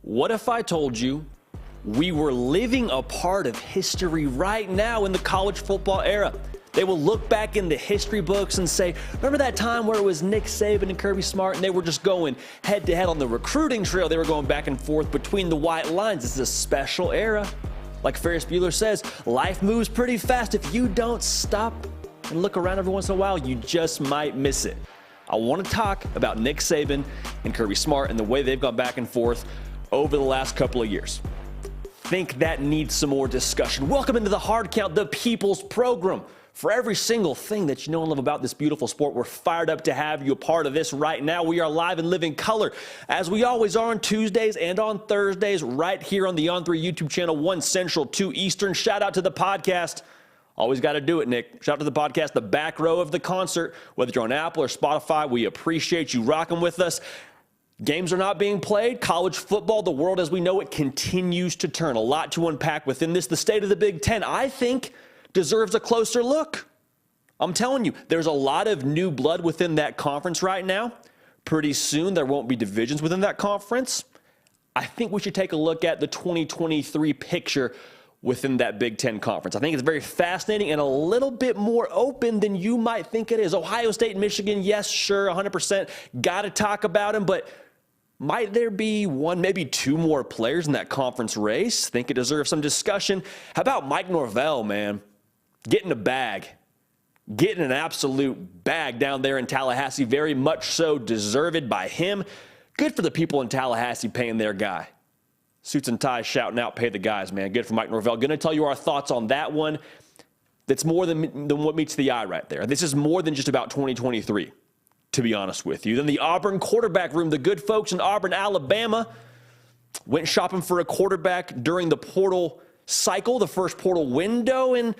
What if I told you we were living a part of history right now in the college football era? They will look back in the history books and say, remember that time where it was Nick Saban and Kirby Smart and they were just going head-to-head on the recruiting trail? They were going back and forth between the white lines. This is a special era. Like Ferris Bueller says, life moves pretty fast. If you don't stop and look around every once in a while, you just might miss it. I want to talk about Nick Saban and Kirby Smart and the way they've gone back and forth over the last couple of years. Think that needs some more discussion. Welcome into the Hard Count, the People's Program. For every single thing that you know and love about this beautiful sport, we're fired up to have you a part of this right now. We are live and live in color, as we always are on Tuesdays and on Thursdays, right here on the On3 YouTube channel, 1 Central, 2 Eastern. Shout out to the podcast. Always got to do it, Nick. Shout out to the podcast, the back row of the concert. Whether you're on Apple or Spotify, we appreciate you rocking with us. Games are not being played. College football, the world as we know it, continues to turn. A lot to unpack within this. The state of the Big Ten, I think, deserves a closer look. I'm telling you, there's a lot of new blood within that conference right now. Pretty soon, there won't be divisions within that conference. I think we should take a look at the 2023 picture within that Big Ten conference. I think it's very fascinating and a little bit more open than you might think it is. Ohio State and Michigan, yes, sure, 100%. Got to talk about them, but might there be one, maybe two more players in that conference race? Think it deserves some discussion. How about Mike Norvell, man? Getting a bag. Getting an absolute bag down there in Tallahassee. Very much so deserved by him. Good for the people in Tallahassee paying their guy. Suits and ties shouting out, pay the guys, man. Good for Mike Norvell. Going to tell you our thoughts on that one. That's more than what meets the eye right there. This is more than just about 2023. To be honest with you. Then the Auburn quarterback room, the good folks in Auburn, Alabama, went shopping for a quarterback during the portal cycle, the first portal window, and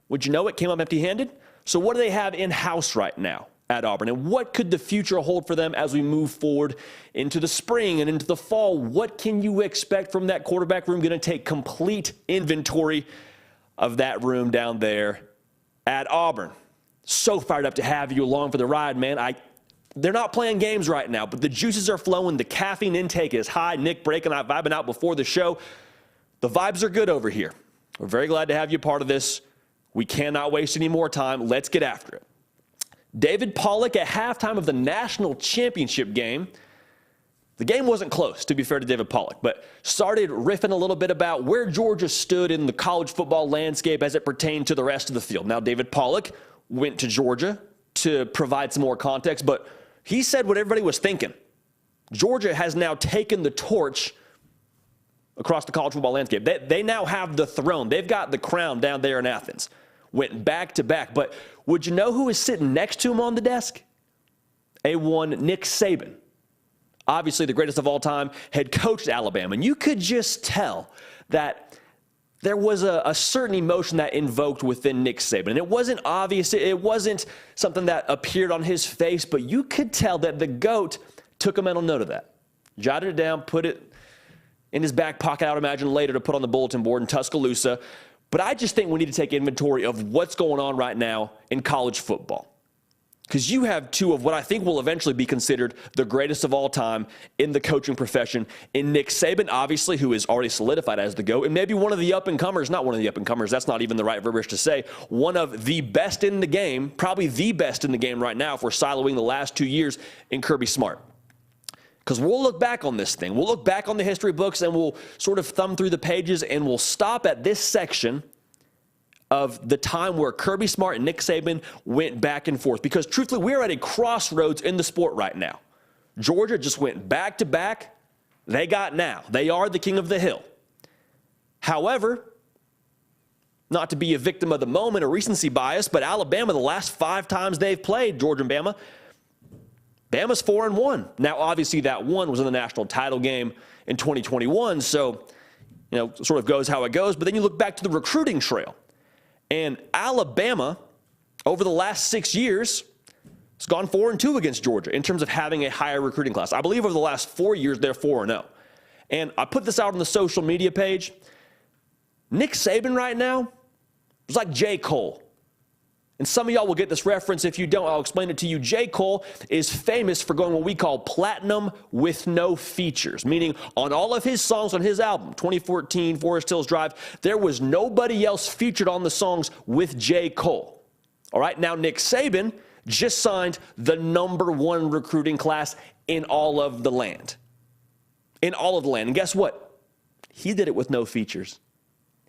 would you know it, came up empty-handed. So what do they have in-house right now at Auburn, and what could the future hold for them as we move forward into the spring and into the fall? What can you expect from that quarterback room? Going to take complete inventory of that room down there at Auburn. So fired up to have you along for the ride, man. They're not playing games right now, but the juices are flowing. The caffeine intake is high. Nick breaking out, vibing out before the show. The vibes are good over here. We're very glad to have you part of this. We cannot waste any more time. Let's get after it. David Pollack at halftime of the national championship game. The game wasn't close, to be fair to David Pollack, but started riffing a little bit about where Georgia stood in the college football landscape as it pertained to the rest of the field. Now, David Pollack went to Georgia to provide some more context, but he said what everybody was thinking. Georgia has now taken the torch across the college football landscape. They now have the throne. They've got the crown down there in Athens. Went back to back. But would you know who is sitting next to him on the desk? A1 Nick Saban. Obviously the greatest of all time, head coach at Alabama. And you could just tell that there was a certain emotion that invoked within Nick Saban. And it wasn't obvious. It wasn't something that appeared on his face, but you could tell that the GOAT took a mental note of that. Jotted it down, put it in his back pocket, I would imagine later to put on the bulletin board in Tuscaloosa. But I just think we need to take inventory of what's going on right now in college football. Because you have two of what I think will eventually be considered the greatest of all time in the coaching profession. In Nick Saban, obviously, who is already solidified as the GOAT, and maybe one of the up-and-comers, not one of the up-and-comers, that's not even the right verbiage to say, one of the best in the game, probably the best in the game right now if we're siloing the last 2 years in Kirby Smart. Because we'll look back on this thing. We'll look back on the history books and we'll sort of thumb through the pages and we'll stop at this section of the time where Kirby Smart and Nick Saban went back and forth. Because truthfully, we're at a crossroads in the sport right now. Georgia just went back to back. They got now. They are the king of the hill. However, not to be a victim of the moment or recency bias, but Alabama, the last 5 times they've played, Georgia and Bama, Bama's 4-1. Now, obviously, that one was in the national title game in 2021, so, sort of goes how it goes. But then you look back to the recruiting trail. And Alabama, over the last 6 years, has gone 4-2 against Georgia in terms of having a higher recruiting class. I believe over the last 4 years, they're 4-0. And I put this out on the social media page. Nick Saban right now is like J. Cole. And some of y'all will get this reference. If you don't, I'll explain it to you. J. Cole is famous for going what we call platinum with no features, meaning on all of his songs on his album, 2014, Forest Hills Drive, there was nobody else featured on the songs with J. Cole. All right, now Nick Saban just signed the #1 recruiting class in all of the land. In all of the land. And guess what? He did it with no features.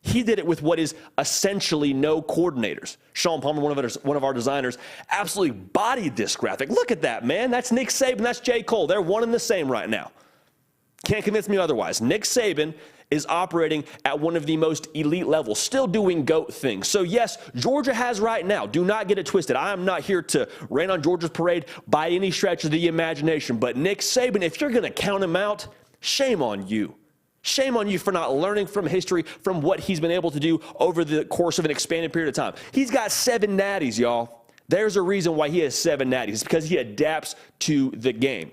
He did it with what is essentially no coordinators. Sean Palmer, one of our designers, absolutely bodied this graphic. Look at that, man. That's Nick Saban. That's J. Cole. They're one and the same right now. Can't convince me otherwise. Nick Saban is operating at one of the most elite levels, still doing GOAT things. So yes, Georgia has right now. Do not get it twisted. I am not here to rain on Georgia's parade by any stretch of the imagination. But Nick Saban, if you're going to count him out, shame on you. Shame on you for not learning from history, from what he's been able to do over the course of an expanded period of time. He's got 7 natties, y'all. There's a reason why he has 7 natties. It's because he adapts to the game.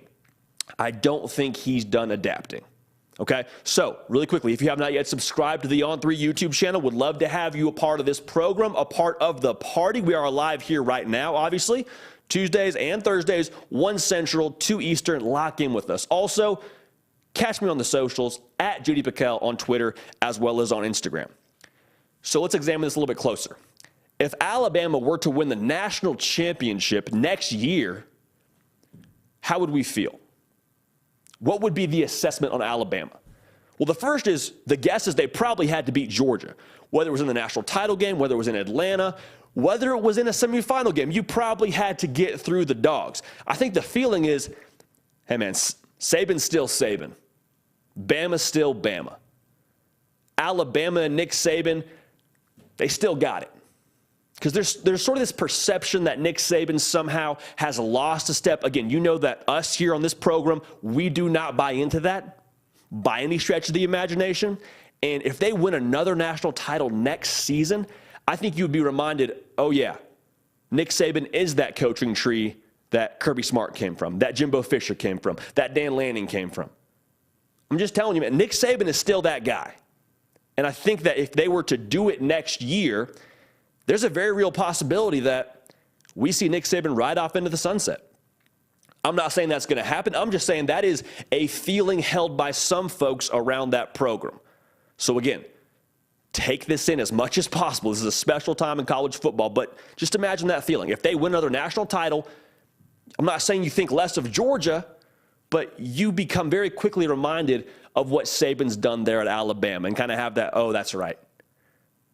I don't think he's done adapting. Okay, so really quickly, if you have not yet subscribed to the On3 YouTube channel, would love to have you a part of this program, a part of the party. We are live here right now, obviously, Tuesdays and Thursdays, 1 Central, 2 Eastern. Lock in with us. Also, catch me on the socials, at Judy Piquel on Twitter, as well as on Instagram. So let's examine this a little bit closer. If Alabama were to win the national championship next year, how would we feel? What would be the assessment on Alabama? Well, the first is, the guess is they probably had to beat Georgia. Whether it was in the national title game, whether it was in Atlanta, whether it was in a semifinal game, you probably had to get through the dogs. I think the feeling is, hey man, Saban's still Saban. Bama's still Bama. Alabama and Nick Saban, they still got it. Because there's sort of this perception that Nick Saban somehow has lost a step. Again, you know that us here on this program, we do not buy into that by any stretch of the imagination. And if they win another national title next season, I think you'd be reminded, oh yeah, Nick Saban is that coaching tree that Kirby Smart came from, that Jimbo Fisher came from, that Dan Lanning came from. I'm just telling you, man, Nick Saban is still that guy. And I think that if they were to do it next year, there's a very real possibility that we see Nick Saban ride off into the sunset. I'm not saying that's going to happen. I'm just saying that is a feeling held by some folks around that program. So again, take this in as much as possible. This is a special time in college football, but just imagine that feeling. If they win another national title, I'm not saying you think less of Georgia, but you become very quickly reminded of what Saban's done there at Alabama and kind of have that, oh, that's right.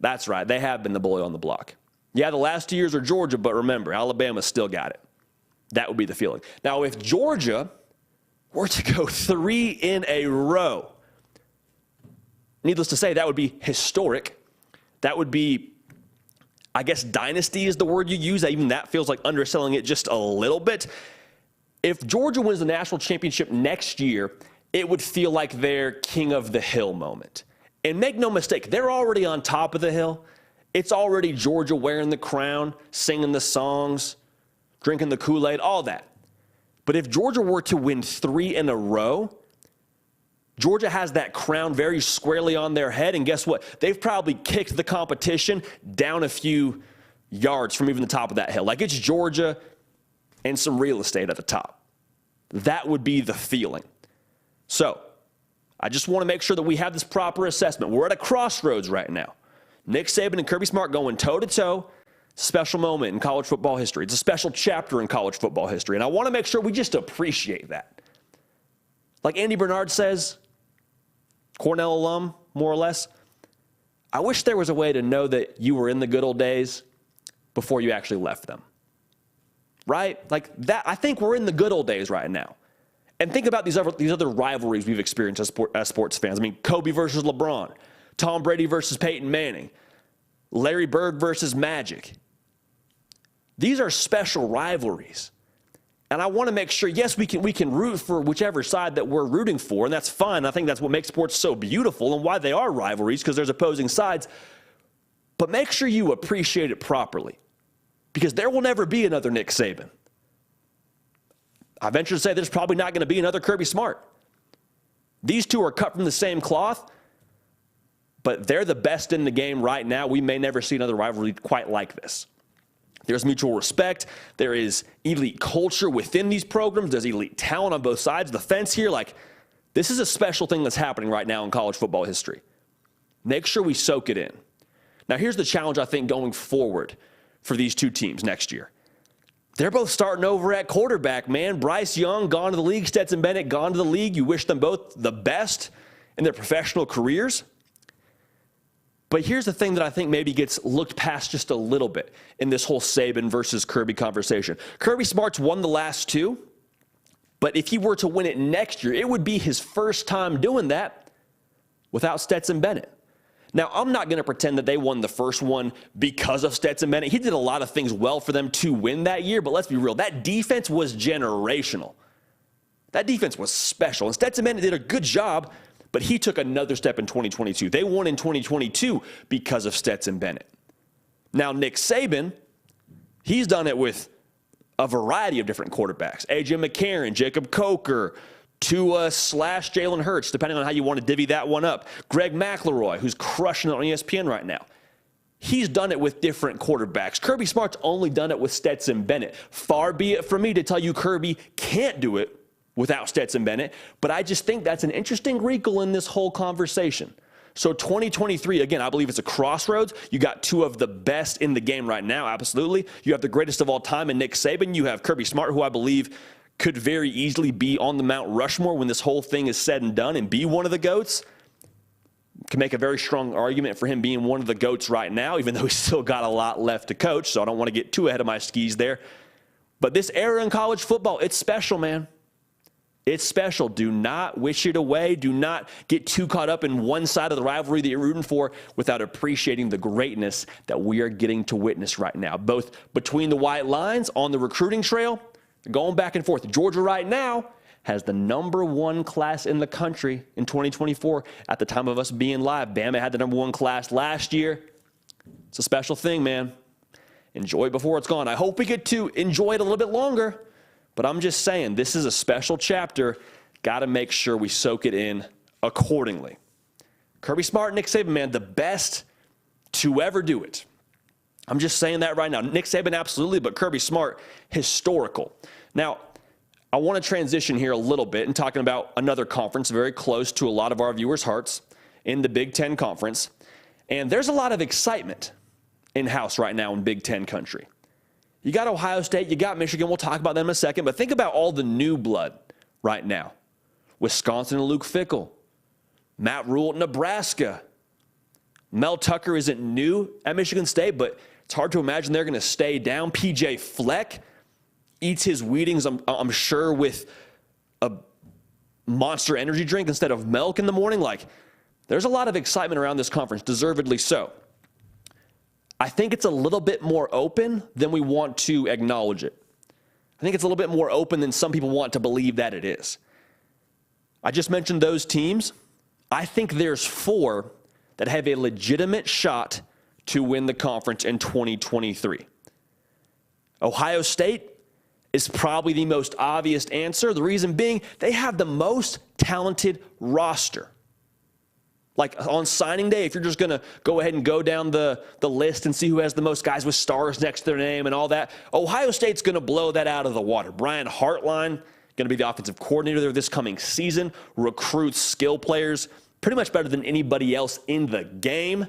That's right. They have been the bully on the block. Yeah, the last 2 years are Georgia, but remember, Alabama still got it. That would be the feeling. Now, if Georgia were to go 3 in a row, needless to say, that would be historic. That would be, I guess, dynasty is the word you use. Even that feels like underselling it just a little bit. If Georgia wins the national championship next year, it would feel like their king of the hill moment. And make no mistake, they're already on top of the hill. It's already Georgia wearing the crown, singing the songs, drinking the Kool-Aid, all that. But if Georgia were to win 3 in a row, Georgia has that crown very squarely on their head. And guess what? They've probably kicked the competition down a few yards from even the top of that hill. Like, it's Georgia and some real estate at the top. That would be the feeling. So I just want to make sure that we have this proper assessment. We're at a crossroads right now. Nick Saban and Kirby Smart going toe-to-toe. Special moment in college football history. It's a special chapter in college football history. And I want to make sure we just appreciate that. Like Andy Bernard says, Cornell alum, more or less, I wish there was a way to know that you were in the good old days before you actually left them. Right? Like that, I think we're in the good old days right now. And think about these other rivalries we've experienced as sports fans. I mean, Kobe versus LeBron, Tom Brady versus Peyton Manning, Larry Bird versus Magic. These are special rivalries. And I want to make sure, yes, we can root for whichever side that we're rooting for, and that's fine. I think that's what makes sports so beautiful and why they are rivalries, because there's opposing sides. But make sure you appreciate it properly, because there will never be another Nick Saban. I venture to say there's probably not going to be another Kirby Smart. These two are cut from the same cloth, but they're the best in the game right now. We may never see another rivalry quite like this. There's mutual respect. There is elite culture within these programs. There's elite talent on both sides of the fence here. Like, this is a special thing that's happening right now in college football history. Make sure we soak it in. Now, here's the challenge, I think, going forward for these two teams next year. They're both starting over at quarterback, man. Bryce Young, gone to the league. Stetson Bennett, gone to the league. You wish them both the best in their professional careers. But here's the thing that I think maybe gets looked past just a little bit in this whole Saban versus Kirby conversation. Kirby Smart's won the last two, but if he were to win it next year, it would be his first time doing that without Stetson Bennett. Now, I'm not going to pretend that they won the first one because of Stetson Bennett. He did a lot of things well for them to win that year, but let's be real. That defense was generational. That defense was special, and Stetson Bennett did a good job, but he took another step in 2022. They won in 2022 because of Stetson Bennett. Now, Nick Saban, he's done it with a variety of different quarterbacks. A.J. McCarron, Jacob Coker, Tua/Jalen Hurts, depending on how you want to divvy that one up. Greg McElroy, who's crushing it on ESPN right now. He's done it with different quarterbacks. Kirby Smart's only done it with Stetson Bennett. Far be it from me to tell you Kirby can't do it without Stetson Bennett, but I just think that's an interesting wrinkle in this whole conversation. So 2023, again, I believe it's a crossroads. You got two of the best in the game right now, absolutely. You have the greatest of all time in Nick Saban. You have Kirby Smart, who I believe could very easily be on the Mount Rushmore when this whole thing is said and done and be one of the GOATs. Can make a very strong argument for him being one of the GOATs right now, even though he's still got a lot left to coach, so I don't want to get too ahead of my skis there. But this era in college football, it's special, man. It's special. Do not wish it away. Do not get too caught up in one side of the rivalry that you're rooting for without appreciating the greatness that we are getting to witness right now, both between the white lines on the recruiting trail, going back and forth. Georgia right now has the #1 class in the country in 2024 at the time of us being live. Bama had the #1 class last year. It's a special thing, man. Enjoy it before it's gone. I hope we get to enjoy it a little bit longer, but I'm just saying this is a special chapter. Got to make sure we soak it in accordingly. Kirby Smart, Nick Saban, man, the best to ever do it. I'm just saying that right now. Nick Saban, absolutely, but Kirby Smart, historical. Now, I want to transition here a little bit and talking about another conference very close to a lot of our viewers' hearts in the Big Ten Conference. And there's a lot of excitement in-house right now in Big Ten country. You got Ohio State, you got Michigan. We'll talk about them in a second. But think about all the new blood right now. Wisconsin and Luke Fickell. Matt Rule at Nebraska. Mel Tucker isn't new at Michigan State, but it's hard to imagine they're going to stay down. P.J. Fleck eats his Wheatings, I'm sure, with a Monster energy drink instead of milk in the morning. Like, there's a lot of excitement around this conference, deservedly so. I think it's a little bit more open than we want to acknowledge it. I think it's a little bit more open than some people want to believe that it is. I just mentioned those teams. I think there's 4 that have a legitimate shot to win the conference in 2023. Ohio State is probably the most obvious answer. The reason being, they have the most talented roster. Like on signing day, if you're just going to go ahead and go down the list and see who has the most guys with stars next to their name and all that, Ohio State's going to blow that out of the water. Brian Hartline, going to be the offensive coordinator there this coming season, recruits skill players pretty much better than anybody else in the game.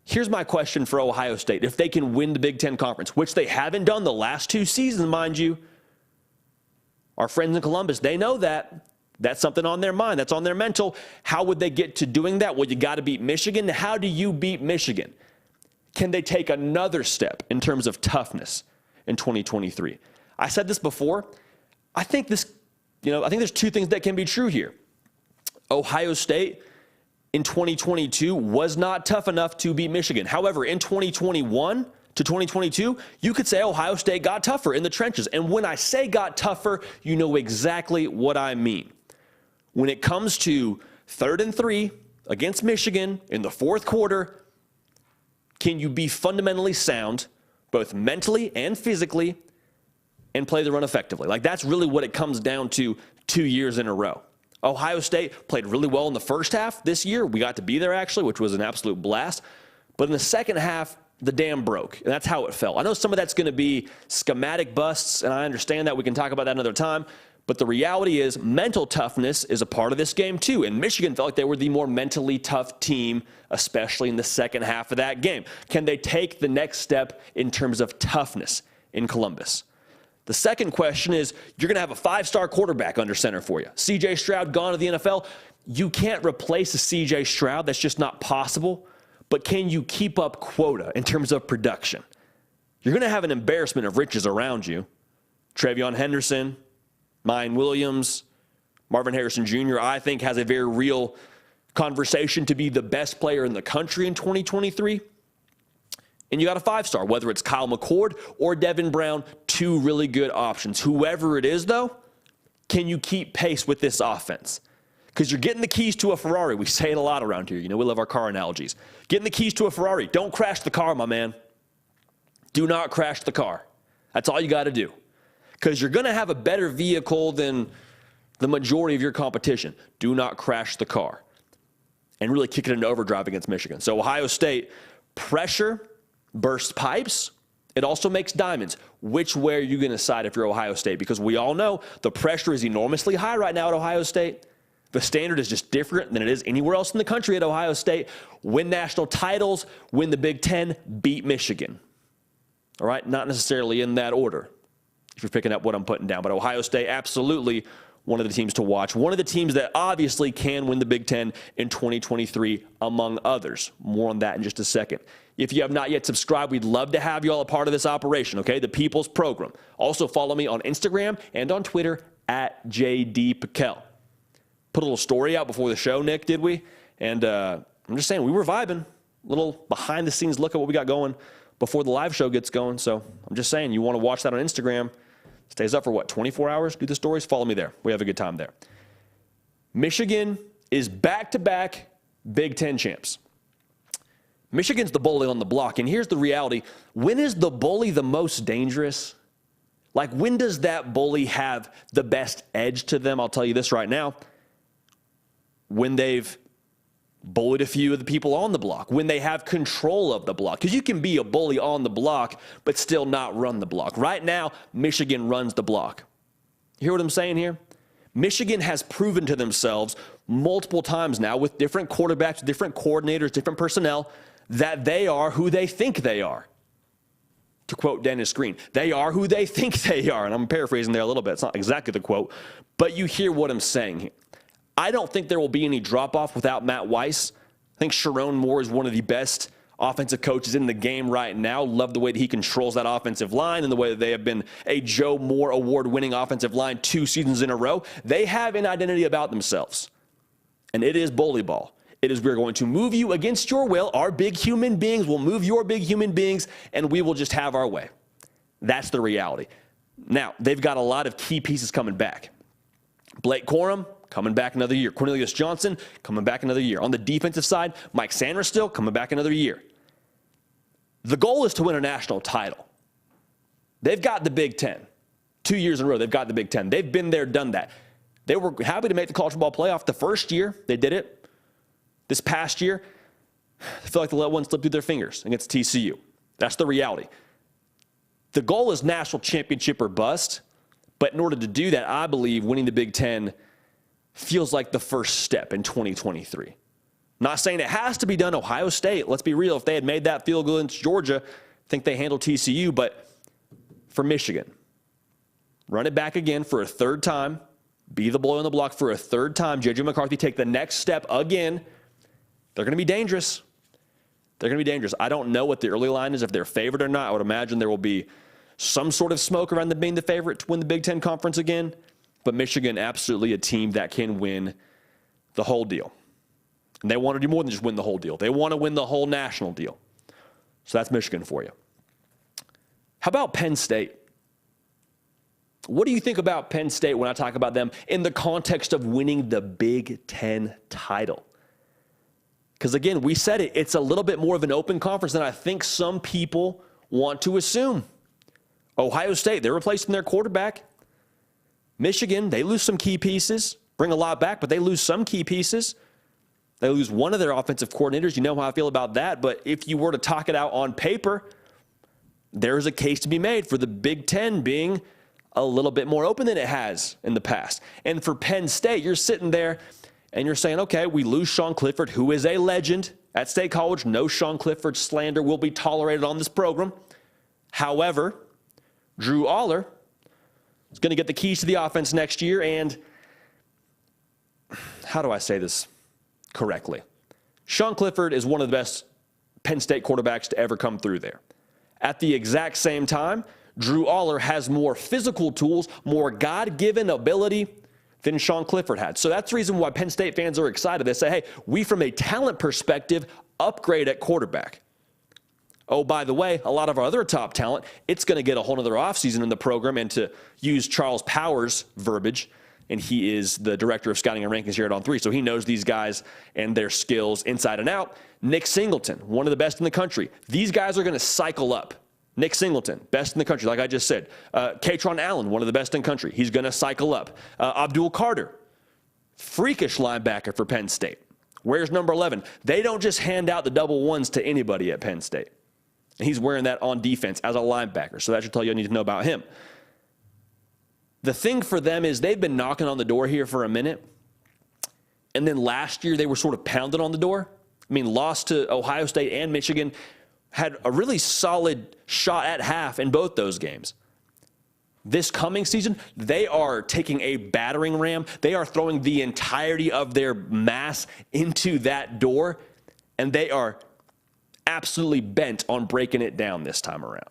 Here's my question for Ohio State. If they can win the Big Ten Conference, which they haven't done the last 2 seasons, mind you, our friends in Columbus, they know that. That's something on their mind. That's on their mental. How would they get to doing that? Well, you got to beat Michigan. How do you beat Michigan? Can they take another step in terms of toughness in 2023? I said this before. I think there's 2 things that can be true here. Ohio State in 2022 was not tough enough to beat Michigan. However, in 2021 to 2022, you could say Ohio State got tougher in the trenches. And when I say got tougher, you know exactly what I mean. When it comes to 3rd and 3 against Michigan in the 4th quarter, can you be fundamentally sound, both mentally and physically, and play the run effectively? Like, that's really what it comes down to 2 years in a row. Ohio State played really well in the first half this year. We got to be there, actually, which was an absolute blast. But in the second half, the dam broke. And that's how it felt. I know some of that's going to be schematic busts, and I understand that. We can talk about that another time. But the reality is mental toughness is a part of this game too. And Michigan felt like they were the more mentally tough team, especially in the second half of that game. Can they take the next step in terms of toughness in Columbus? The second question is, you're going to have a 5-star quarterback under center for you. C.J. Stroud gone to the NFL. You can't replace a C.J. Stroud. That's just not possible. But can you keep up quota in terms of production? You're going to have an embarrassment of riches around you. Travion Henderson, Mine Williams, Marvin Harrison Jr., I think has a very real conversation to be the best player in the country in 2023. And you got a 5-star, whether it's Kyle McCord or Devin Brown, 2 really good options. Whoever it is, though, can you keep pace with this offense? Because you're getting the keys to a Ferrari. We say it a lot around here. You know, we love our car analogies. Getting the keys to a Ferrari. Don't crash the car, my man. Do not crash the car. That's all you got to do. Because you're going to have a better vehicle than the majority of your competition. Do not crash the car. And really kick it into overdrive against Michigan. So Ohio State, pressure bursts pipes. It also makes diamonds. Which way are you going to side if you're Ohio State? Because we all know the pressure is enormously high right now at Ohio State. The standard is just different than it is anywhere else in the country at Ohio State. Win national titles, win the Big Ten, beat Michigan. All right? Not necessarily in that order, if you're picking up what I'm putting down. But Ohio State, absolutely one of the teams to watch. One of the teams that obviously can win the Big Ten in 2023, among others. More on that in just a second. If you have not yet subscribed, we'd love to have you all a part of this operation, okay? The People's Program. Also follow me on Instagram and on Twitter at JDPikel. Put a little story out before the show, Nick, did we? And I'm just saying, we were vibing. A little behind-the-scenes look at what we got going before the live show gets going. So I'm just saying, you want to watch that on Instagram. Stays up for, what, 24 hours? Do the stories? Follow me there. We have a good time there. Michigan is back-to-back Big Ten champs. Michigan's the bully on the block. And here's the reality. When is the bully the most dangerous? Like, when does that bully have the best edge to them? I'll tell you this right now. When they've bullied a few of the people on the block, when they have control of the block. Because you can be a bully on the block, but still not run the block. Right now, Michigan runs the block. You hear what I'm saying here? Michigan has proven to themselves multiple times now with different quarterbacks, different coordinators, different personnel, that they are who they think they are. To quote Dennis Green, they are who they think they are. And I'm paraphrasing there a little bit. It's not exactly the quote, but you hear what I'm saying here. I don't think there will be any drop-off without Matt Weiss. I think Sharon Moore is one of the best offensive coaches in the game right now. Love the way that he controls that offensive line and the way that they have been a Joe Moore award-winning offensive line 2 seasons in a row. They have an identity about themselves, and it is bully ball. It is, we're going to move you against your will. Our big human beings will move your big human beings, and we will just have our way. That's the reality. Now, they've got a lot of key pieces coming back. Blake Corum, coming back another year. Cornelius Johnson, coming back another year. On the defensive side, Mike Sanders still coming back another year. The goal is to win a national title. They've got the Big Ten. 2 years in a row, they've got the Big Ten. They've been there, done that. They were happy to make the college football playoff the first year. They did it. This past year, I feel like they let one slip through their fingers against TCU. That's the reality. The goal is national championship or bust, but in order to do that, I believe winning the Big Ten feels like the first step in 2023. Not saying it has to be done. Ohio State, let's be real, if they had made that field goal against Georgia, I think they handled TCU, but for Michigan, run it back again for a third time, be the boy on the block for a third time, J.J. McCarthy take the next step again. They're going to be dangerous. They're going to be dangerous. I don't know what the early line is, if they're favored or not. I would imagine there will be some sort of smoke around them being the favorite to win the Big Ten Conference again. But Michigan, absolutely a team that can win the whole deal. And they want to do more than just win the whole deal. They want to win the whole national deal. So that's Michigan for you. How about Penn State? What do you think about Penn State when I talk about them in the context of winning the Big Ten title? Because, again, we said it, it's a little bit more of an open conference than I think some people want to assume. Ohio State, they're replacing their quarterback. Michigan, they lose some key pieces, bring a lot back, but they lose some key pieces. They lose one of their offensive coordinators. You know how I feel about that. But if you were to talk it out on paper, there's a case to be made for the Big Ten being a little bit more open than it has in the past. And for Penn State, you're sitting there and you're saying, okay, we lose Sean Clifford, who is a legend at State College. No Sean Clifford slander will be tolerated on this program. However, Drew Aller is going to get the keys to the offense next year. And how do I say this correctly? Sean Clifford is one of the best Penn State quarterbacks to ever come through there. At the exact same time, Drew Aller has more physical tools, more God-given ability than Sean Clifford had. So that's the reason why Penn State fans are excited. They say, hey, we from a talent perspective upgrade at quarterback. Oh, by the way, a lot of our other top talent, it's going to get a whole other offseason in the program. And to use Charles Powers' verbiage, and he is the director of scouting and rankings here at On3, so he knows these guys and their skills inside and out. Nick Singleton, one of the best in the country. These guys are going to cycle up. Nick Singleton, best in the country, like I just said. Katron Allen, one of the best in the country. He's going to cycle up. Abdul Carter, freakish linebacker for Penn State. Where's number 11? They don't just hand out the double ones to anybody at Penn State. And he's wearing that on defense as a linebacker. So that should tell you what you need to know about him. The thing for them is they've been knocking on the door here for a minute. And then last year they were sort of pounded on the door. I mean, lost to Ohio State and Michigan. Had a really solid shot at half in both those games. This coming season, they are taking a battering ram. They are throwing the entirety of their mass into that door. And they are absolutely bent on breaking it down this time around.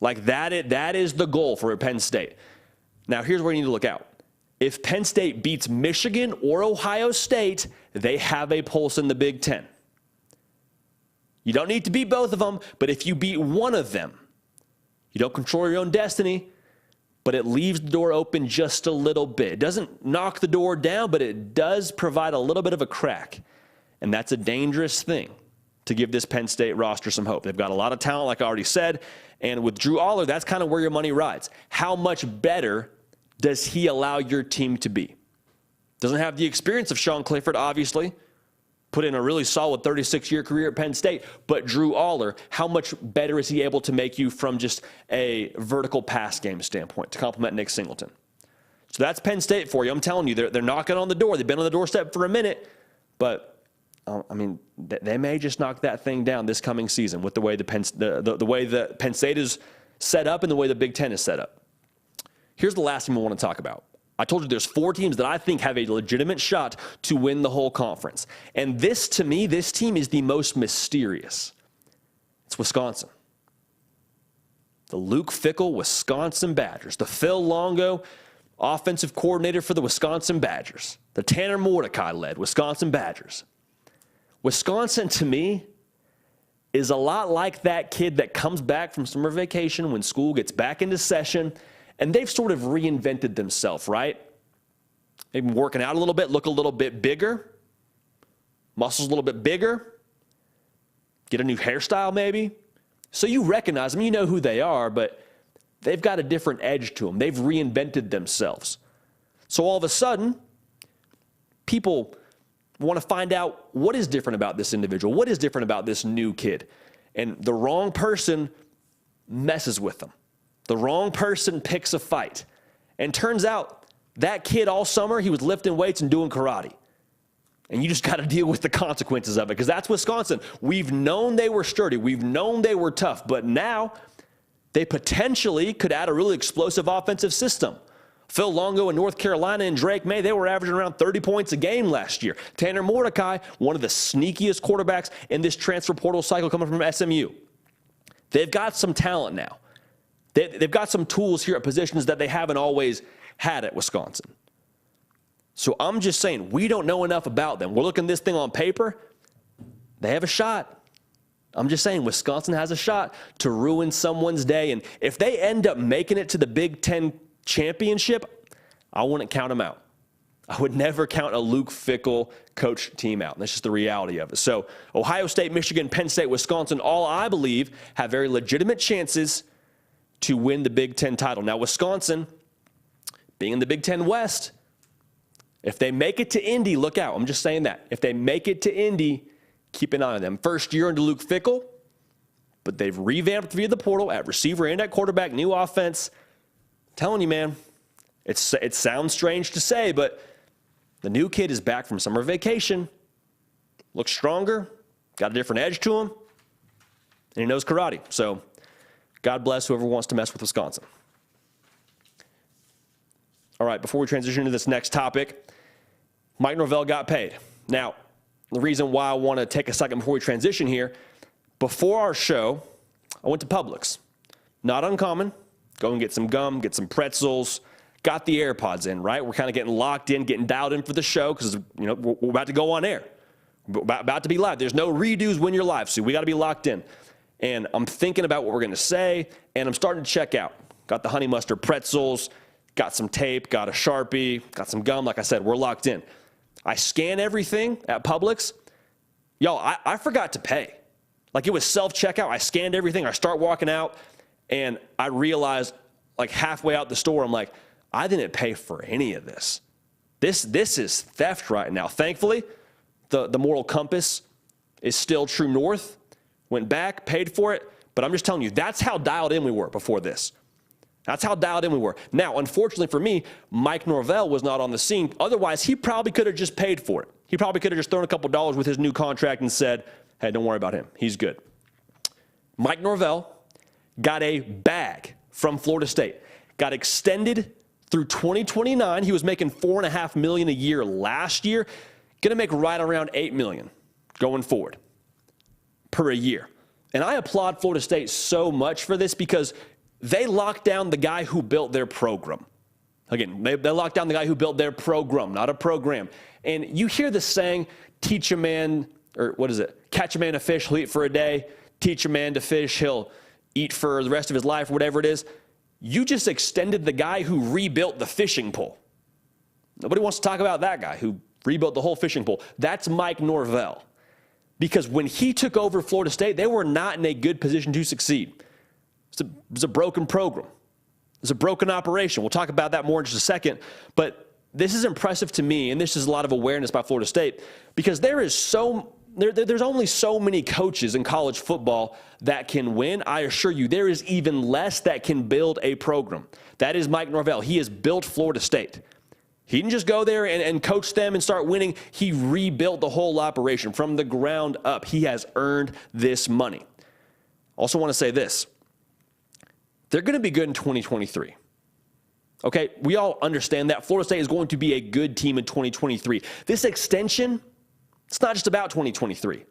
Like that is the goal for Penn State. Now, here's where you need to look out. If Penn State beats Michigan or Ohio State, they have a pulse in the Big Ten. You don't need to beat both of them, but if you beat one of them, you don't control your own destiny, but it leaves the door open just a little bit. It doesn't knock the door down, but it does provide a little bit of a crack. And that's a dangerous thing to give this Penn State roster some hope. They've got a lot of talent, like I already said. And with Drew Aller, that's kind of where your money rides. How much better does he allow your team to be? Doesn't have the experience of Sean Clifford, obviously. Put in a really solid 36-year career at Penn State. But Drew Aller, how much better is he able to make you from just a vertical pass game standpoint to complement Nick Singleton? So that's Penn State for you. I'm telling you, they're knocking on the door. They've been on the doorstep for a minute. But, I mean, they may just knock that thing down this coming season with the way the way that Penn State is set up and the way the Big Ten is set up. Here's the last thing we want to talk about. I told you there's 4 teams that I think have a legitimate shot to win the whole conference. And this, to me, this team is the most mysterious. It's Wisconsin. The Luke Fickell Wisconsin Badgers. The Phil Longo offensive coordinator for the Wisconsin Badgers. The Tanner Mordecai-led Wisconsin Badgers. Wisconsin, to me, is a lot like that kid that comes back from summer vacation when school gets back into session, and they've sort of reinvented themselves, right? They've been working out a little bit, look a little bit bigger, muscles a little bit bigger, get a new hairstyle maybe. So you recognize them, you know who they are, but they've got a different edge to them. They've reinvented themselves. So all of a sudden, people want to find out what is different about this individual, what is different about this new kid. And the wrong person messes with them. The wrong person picks a fight. And turns out that kid all summer, he was lifting weights and doing karate. And you just got to deal with the consequences of it, because that's Wisconsin. We've known they were sturdy. We've known they were tough. But now they potentially could add a really explosive offensive system. Phil Longo in North Carolina and Drake May, they were averaging around 30 points a game last year. Tanner Mordecai, one of the sneakiest quarterbacks in this transfer portal cycle coming from SMU. They've got some talent now. They've got some tools here at positions that they haven't always had at Wisconsin. So I'm just saying, we don't know enough about them. We're looking at this thing on paper. They have a shot. I'm just saying, Wisconsin has a shot to ruin someone's day. And if they end up making it to the Big Ten championship, I wouldn't count them out. I would never count a Luke Fickell coached team out. That's just the reality of it. So Ohio State, Michigan, Penn State, Wisconsin, all I believe have very legitimate chances to win the Big Ten title. Now, Wisconsin, being in the Big Ten West, If they make it to Indy, look out. I'm just saying that. If they make it to Indy, keep an eye on them. First year into Luke Fickell, but they've revamped via the portal at receiver and at quarterback, new offense. I'm telling you, man, it sounds strange to say, but the new kid is back from summer vacation, looks stronger, got a different edge to him, and he knows karate. So God bless whoever wants to mess with Wisconsin. All right, before we transition to this next topic, Mike Norvell got paid. Now, the reason why I want to take a second before we transition here, before our show, I went to Publix. Not uncommon. Go and get some gum, get some pretzels, got the AirPods in, right? We're kind of getting locked in, getting dialed in for the show because, we're about to go on air. We're about to be live. There's no redos when you're live, so we got to be locked in. And I'm thinking about what we're going to say, and I'm starting to check out. Got the honey mustard pretzels, got some tape, got a Sharpie, got some gum. Like I said, we're locked in. I scan everything at Publix. Y'all, I forgot to pay. Like, it was self-checkout. I scanned everything. I start walking out, and I realized, like, halfway out the store, I'm like, I didn't pay for any of this. This is theft right now. Thankfully, the moral compass is still true north. Went back, paid for it. But I'm just telling you, that's how dialed in we were before this. That's how dialed in we were. Now, unfortunately for me, Mike Norvell was not on the scene. Otherwise, he probably could have just paid for it. He probably could have just thrown a couple dollars with his new contract and said, hey, don't worry about him. He's good. Mike Norvell got a bag from Florida State. Got extended through 2029. He was making $4.5 million a year last year. Going to make right around $8 million going forward per a year. And I applaud Florida State so much for this because they locked down the guy who built their program. Again, they locked down the guy who built their program, not a program. And you hear the saying, teach a man, or what is it? Catch a man to fish, he'll eat for a day. Teach a man to fish, he'll eat for the rest of his life, or whatever it is. You just extended the guy who rebuilt the fishing pole. Nobody wants to talk about that guy who rebuilt the whole fishing pole. That's Mike Norvell. Because when he took over Florida State, they were not in a good position to succeed. It was a broken program. It was a broken operation. We'll talk about that more in just a second. But this is impressive to me, and this is a lot of awareness by Florida State, because there's only so many coaches in college football that can win. I assure you, there is even less that can build a program. That is Mike Norvell. He has built Florida State. He didn't just go there and coach them and start winning. He rebuilt the whole operation from the ground up. He has earned this money. Also want to say this. They're going to be good in 2023. Okay, we all understand that. Florida State is going to be a good team in 2023. This extension, it's not just about 2023.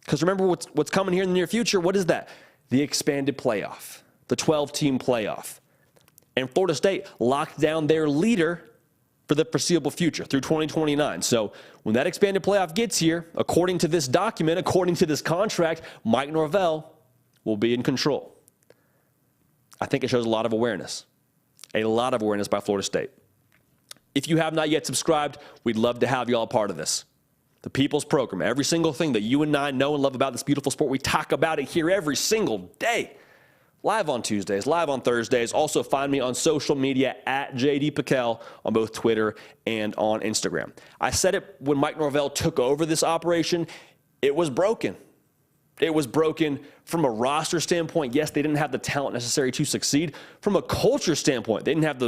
Because remember what's coming here in the near future. What is that? The expanded playoff, the 12-team playoff. And Florida State locked down their leader for the foreseeable future through 2029. So when that expanded playoff gets here, according to this document, according to this contract, Mike Norvell will be in control. I think it shows a lot of awareness by Florida State. If you have not yet subscribed, we'd love to have you all part of this. The People's Program, every single thing that you and I know and love about this beautiful sport, we talk about it here every single day. Live on Tuesdays, live on Thursdays. Also find me on social media at JD Piquel on both Twitter and on Instagram. I said it when Mike Norvell took over this operation, it was broken. It was broken from a roster standpoint. Yes, they didn't have the talent necessary to succeed. From a culture standpoint, they didn't have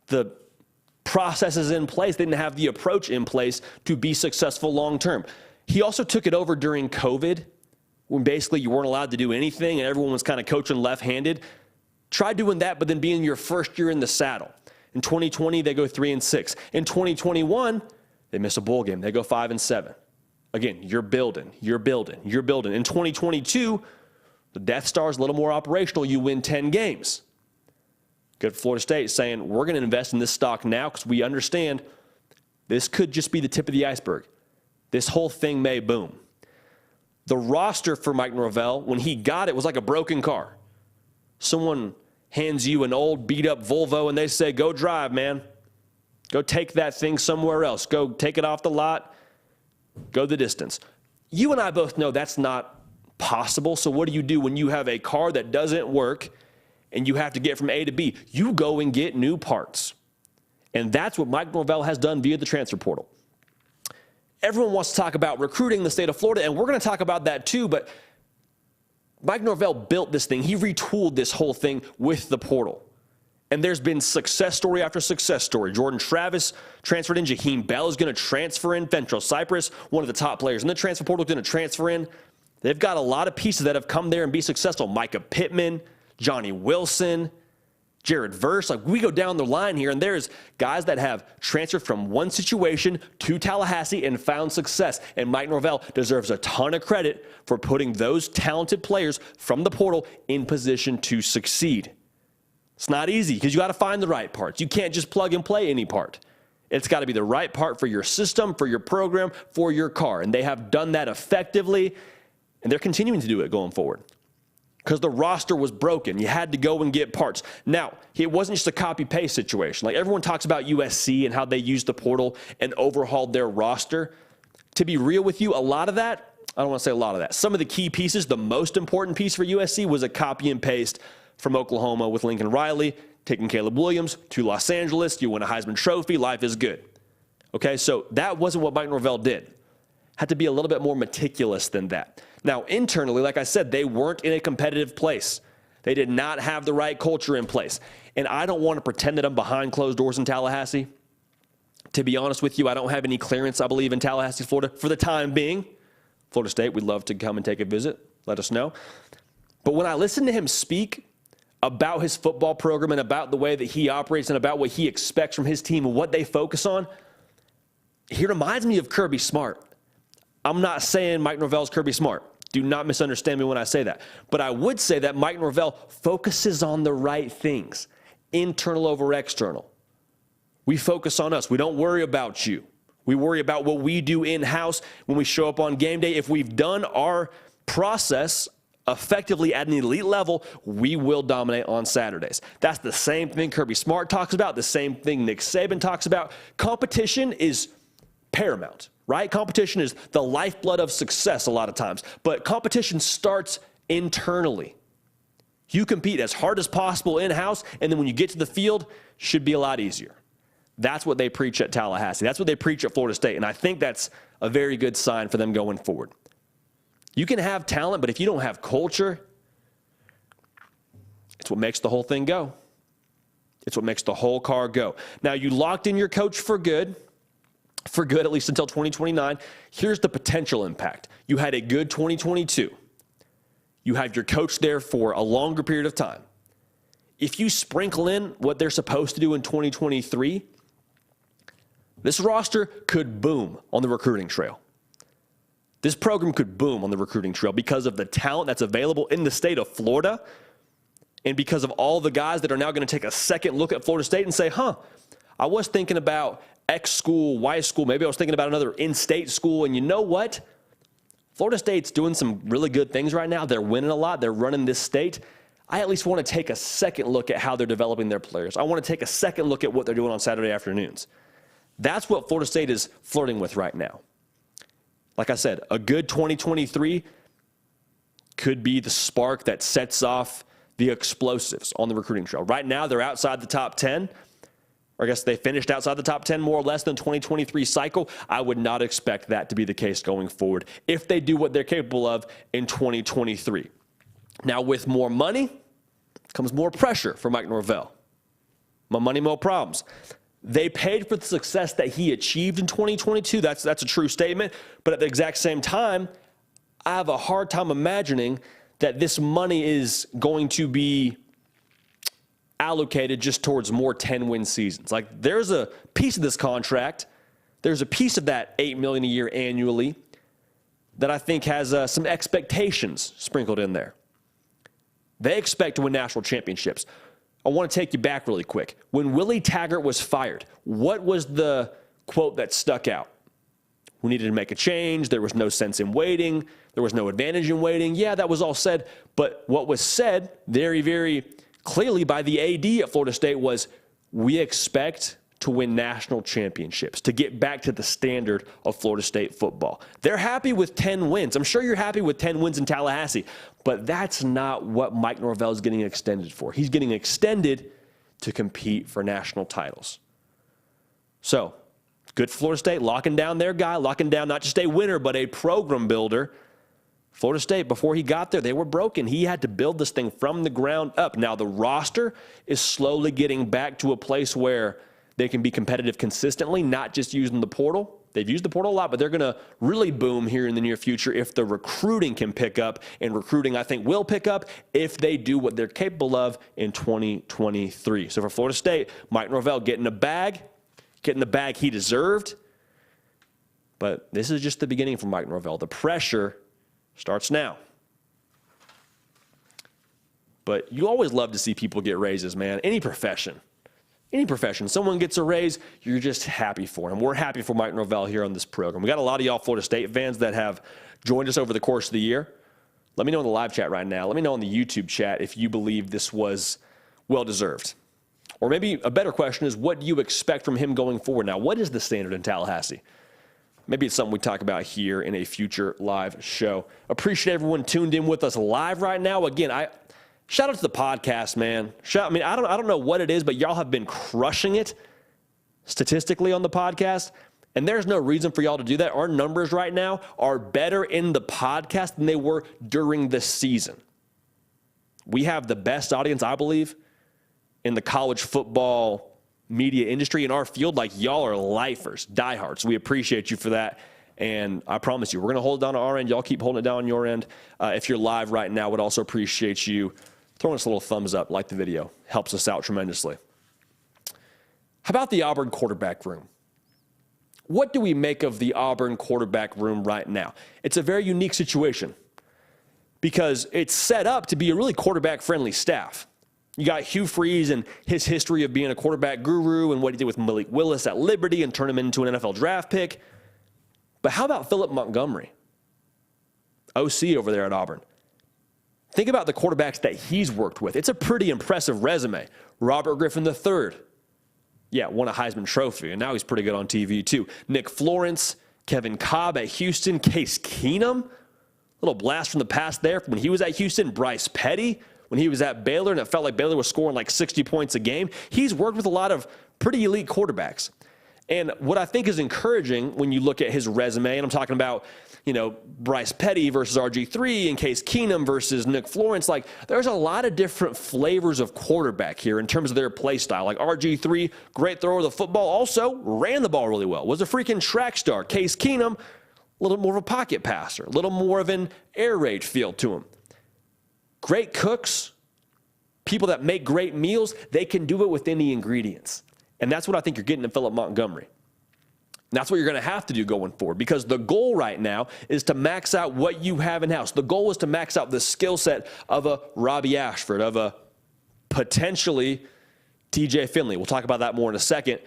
the processes in place. They didn't have the approach in place to be successful long term. He also took it over during COVID, when basically you weren't allowed to do anything and everyone was kind of coaching left-handed. Try doing that, but then being your first year in the saddle. In 2020, they go 3-6. In 2021, they miss a bowl game. They go 5-7. Again, you're building. In 2022, the Death Star is a little more operational. You win 10 games. Good for Florida State saying, we're going to invest in this stock now because we understand this could just be the tip of the iceberg. This whole thing may boom. The roster for Mike Norvell, when he got it, was like a broken car. Someone hands you an old beat-up Volvo and they say, go drive, man. Go take that thing somewhere else. Go take it off the lot. Go the distance. You and I both know that's not possible. So what do you do when you have a car that doesn't work and you have to get from A to B? You go and get new parts. And that's what Mike Norvell has done via the transfer portal. Everyone wants to talk about recruiting in the state of Florida, and we're going to talk about that too, but Mike Norvell built this thing. He retooled this whole thing with the portal. And there's been success story after success story. Jordan Travis transferred in. Jaheim Bell is going to transfer in. Fentrell Cypress, one of the top players in the transfer portal, is going to transfer in. They've got a lot of pieces that have come there and be successful. Micah Pittman, Johnny Wilson, Jared Verse. Like, we go down the line here, and there's guys that have transferred from one situation to Tallahassee and found success. And Mike Norvell deserves a ton of credit for putting those talented players from the portal in position to succeed. It's not easy because you got to find the right parts. You can't just plug and play any part. It's got to be the right part for your system, for your program, for your car. And they have done that effectively, and they're continuing to do it going forward. Because the roster was broken. You had to go and get parts. Now, it wasn't just a copy-paste situation. Like, everyone talks about USC and how they used the portal and overhauled their roster. To be real with you, a lot of that, I don't want to say a lot of that. Some of the key pieces, the most important piece for USC was a copy and paste from Oklahoma with Lincoln Riley, taking Caleb Williams to Los Angeles. You win a Heisman Trophy. Life is good. Okay, so that wasn't what Mike Norvell did. Had to be a little bit more meticulous than that. Now, internally, like I said, they weren't in a competitive place. They did not have the right culture in place. And I don't want to pretend that I'm behind closed doors in Tallahassee. To be honest with you, I don't have any clearance, I believe, in Tallahassee, Florida, for the time being. Florida State, we'd love to come and take a visit. Let us know. But when I listen to him speak about his football program and about the way that he operates and about what he expects from his team and what they focus on, he reminds me of Kirby Smart. I'm not saying Mike Norvell's Kirby Smart. Do not misunderstand me when I say that. But I would say that Mike Norvell focuses on the right things, internal over external. We focus on us. We don't worry about you. We worry about what we do in-house when we show up on game day. If we've done our process effectively at an elite level, we will dominate on Saturdays. That's the same thing Kirby Smart talks about, the same thing Nick Saban talks about. Competition is paramount, right? Competition is the lifeblood of success a lot of times, but competition starts internally. You compete as hard as possible in-house, and then when you get to the field, should be a lot easier. That's what they preach at Tallahassee. That's what they preach at Florida State, and I think that's a very good sign for them going forward. You can have talent, but if you don't have culture, it's what makes the whole thing go. It's what makes the whole car go. Now, you locked in your coach for good at least until 2029. Here's the potential impact. You had a good 2022. You have your coach there for a longer period of time. If you sprinkle in what they're supposed to do in 2023, this roster could boom on the recruiting trail. This program could boom on the recruiting trail because of the talent that's available in the state of Florida and because of all the guys that are now going to take a second look at Florida State and say, I was thinking about X school, Y school, maybe I was thinking about another in-state school, and you know what? Florida State's doing some really good things right now. They're winning a lot. They're running this state. I at least want to take a second look at how they're developing their players. I want to take a second look at what they're doing on Saturday afternoons. That's what Florida State is flirting with right now. Like I said, a good 2023 could be the spark that sets off the explosives on the recruiting trail. Right now, they're outside the top 10. Or I guess they finished outside the top 10 more or less than 2023 cycle. I would not expect that to be the case going forward if they do what they're capable of in 2023. Now, with more money comes more pressure for Mike Norvell. More money, more problems. They paid for the success that he achieved in 2022. That's a true statement. But at the exact same time, I have a hard time imagining that this money is going to be allocated just towards more 10-win seasons. Like, there's a piece of this contract, there's a piece of that $8 million a year annually that I think has some expectations sprinkled in there. They expect to win national championships. I want to take you back really quick. When Willie Taggart was fired, what was the quote that stuck out? We needed to make a change. There was no sense in waiting. There was no advantage in waiting. Yeah, that was all said. But what was said very, very clearly by the AD at Florida State was, we expect to win national championships, to get back to the standard of Florida State football. They're happy with 10 wins. I'm sure you're happy with 10 wins in Tallahassee, but that's not what Mike Norvell is getting extended for. He's getting extended to compete for national titles. So, good for Florida State, locking down their guy, locking down not just a winner, but a program builder. Florida State, before he got there, they were broken. He had to build this thing from the ground up. Now, the roster is slowly getting back to a place where they can be competitive consistently, not just using the portal. They've used the portal a lot, but they're going to really boom here in the near future if the recruiting can pick up. And recruiting, I think, will pick up if they do what they're capable of in 2023. So for Florida State, Mike Norvell getting the bag he deserved. But this is just the beginning for Mike Norvell. The pressure starts now. But you always love to see people get raises, man. Any profession. Someone gets a raise, you're just happy for him. We're happy for Mike Norvell here on this program. We got a lot of y'all Florida State fans that have joined us over the course of the year. Let me know in the live chat right now. Let me know in the YouTube chat if you believe this was well-deserved. Or maybe a better question is, what do you expect from him going forward? Now, what is the standard in Tallahassee? Maybe it's something we talk about here in a future live show. Appreciate everyone tuned in with us live right now. Again, shout out to the podcast, man. I don't know what it is, but y'all have been crushing it statistically on the podcast, and there's no reason for y'all to do that. Our numbers right now are better in the podcast than they were during the season. We have the best audience, I believe, in the college football media industry in our field. Like, y'all are lifers, diehards. We appreciate you for that. And I promise you, we're going to hold it down on our end. Y'all keep holding it down on your end. If you're live right now, would also appreciate you throwing us a little thumbs up, like the video. Helps us out tremendously. How about the Auburn quarterback room? What do we make of the Auburn quarterback room right now? It's a very unique situation because it's set up to be a really quarterback-friendly staff. You got Hugh Freeze and his history of being a quarterback guru and what he did with Malik Willis at Liberty and turn him into an NFL draft pick. But how about Philip Montgomery, OC over there at Auburn? Think about the quarterbacks that he's worked with. It's a pretty impressive resume. Robert Griffin III. Yeah, won a Heisman Trophy, and now he's pretty good on TV too. Nick Florence, Kevin Cobb at Houston, Case Keenum. Little blast from the past there when he was at Houston. Bryce Petty when he was at Baylor, and it felt like Baylor was scoring like 60 points a game. He's worked with a lot of pretty elite quarterbacks. And what I think is encouraging when you look at his resume, and I'm talking about, Bryce Petty versus RG3 and Case Keenum versus Nick Florence, like there's a lot of different flavors of quarterback here in terms of their play style. Like RG3, great thrower of the football, also ran the ball really well, was a freaking track star. Case Keenum, a little more of a pocket passer, a little more of an air raid feel to him. Great cooks, people that make great meals, they can do it with any ingredients. And that's what I think you're getting in Philip Montgomery. And that's what you're going to have to do going forward, because the goal right now is to max out what you have in-house. The goal is to max out the skill set of a Robbie Ashford, of a potentially TJ Finley. We'll talk about that more in a second.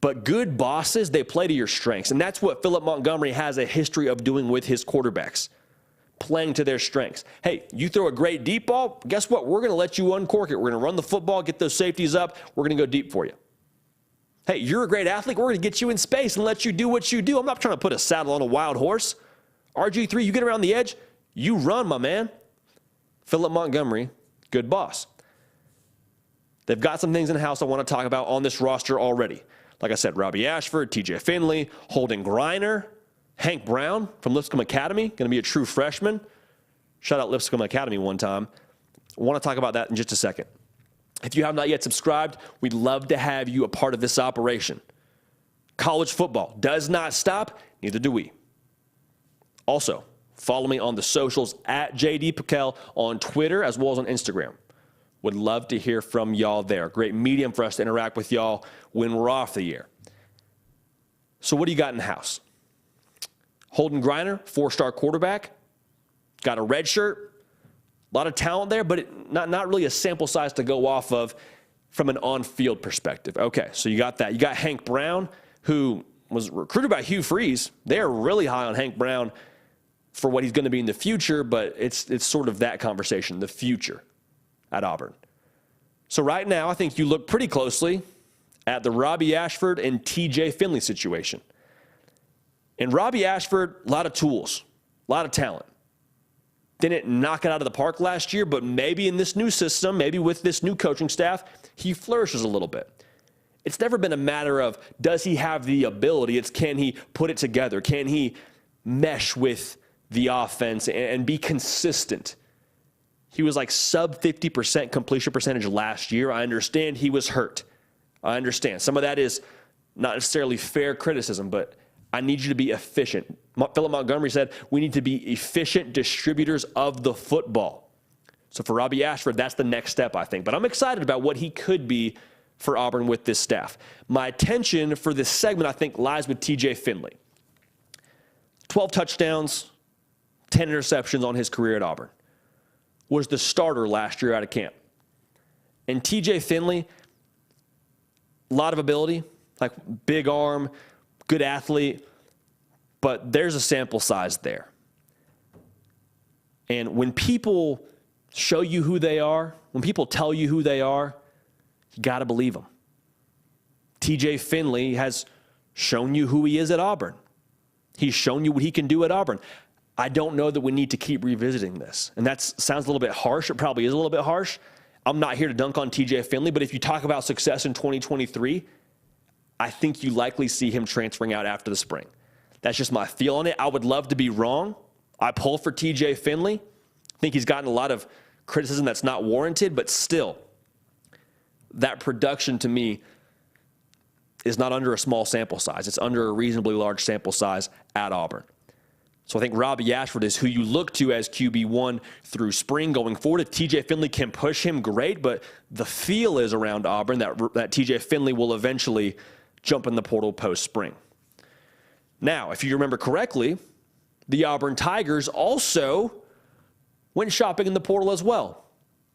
But good bosses, they play to your strengths. And that's what Philip Montgomery has a history of doing with his quarterbacks, playing to their strengths. Hey, you throw a great deep ball, guess what? We're going to let you uncork it. We're going to run the football, get those safeties up. We're going to go deep for you. Hey, you're a great athlete. We're going to get you in space and let you do what you do. I'm not trying to put a saddle on a wild horse. RG3, you get around the edge, you run, my man. Philip Montgomery, good boss. They've got some things in-house I want to talk about on this roster already. Like I said, Robbie Ashford, TJ Finley, Holden Griner, Hank Brown from Lipscomb Academy, going to be a true freshman. Shout out Lipscomb Academy one time. I want to talk about that in just a second. If you have not yet subscribed, we'd love to have you a part of this operation. College football does not stop, neither do we. Also, follow me on the socials at JD Piquel on Twitter as well as on Instagram. Would love to hear from y'all there. Great medium for us to interact with y'all when we're off the year. So what do you got in the house? Holden Griner, 4-star quarterback, got a red shirt. A lot of talent there, but not really a sample size to go off of from an on-field perspective. Okay, so you got that. You got Hank Brown, who was recruited by Hugh Freeze. They're really high on Hank Brown for what he's going to be in the future, but it's sort of that conversation, the future at Auburn. So right now, I think you look pretty closely at the Robbie Ashford and TJ Finley situation. And Robbie Ashford, a lot of tools, a lot of talent. Didn't knock it out of the park last year, but maybe in this new system, maybe with this new coaching staff, he flourishes a little bit. It's never been a matter of does he have the ability. It's can he put it together? Can he mesh with the offense and be consistent? He was like sub 50% completion percentage last year. I understand he was hurt. I understand. Some of that is not necessarily fair criticism, but I need you to be efficient. Philip Montgomery said we need to be efficient distributors of the football. So for Robbie Ashford, that's the next step, I think. But I'm excited about what he could be for Auburn with this staff. My attention for this segment, I think, lies with TJ Finley. 12 touchdowns, 10 interceptions on his career at Auburn. Was the starter last year out of camp. And TJ Finley, a lot of ability, like big arm, good athlete, but there's a sample size there. And when people show you who they are, when people tell you who they are, you got to believe them. TJ Finley has shown you who he is at Auburn. He's shown you what he can do at Auburn. I don't know that we need to keep revisiting this. And that sounds a little bit harsh. It probably is a little bit harsh. I'm not here to dunk on TJ Finley, but if you talk about success in 2023, I think you likely see him transferring out after the spring. That's just my feel on it. I would love to be wrong. I pull for TJ Finley. I think he's gotten a lot of criticism that's not warranted, but still, that production to me is not under a small sample size. It's under a reasonably large sample size at Auburn. So I think Robbie Ashford is who you look to as QB1 through spring going forward. If TJ Finley can push him, great, but the feel is around Auburn that TJ Finley will eventually jump in the portal post-spring. Now, if you remember correctly, the Auburn Tigers also went shopping in the portal as well.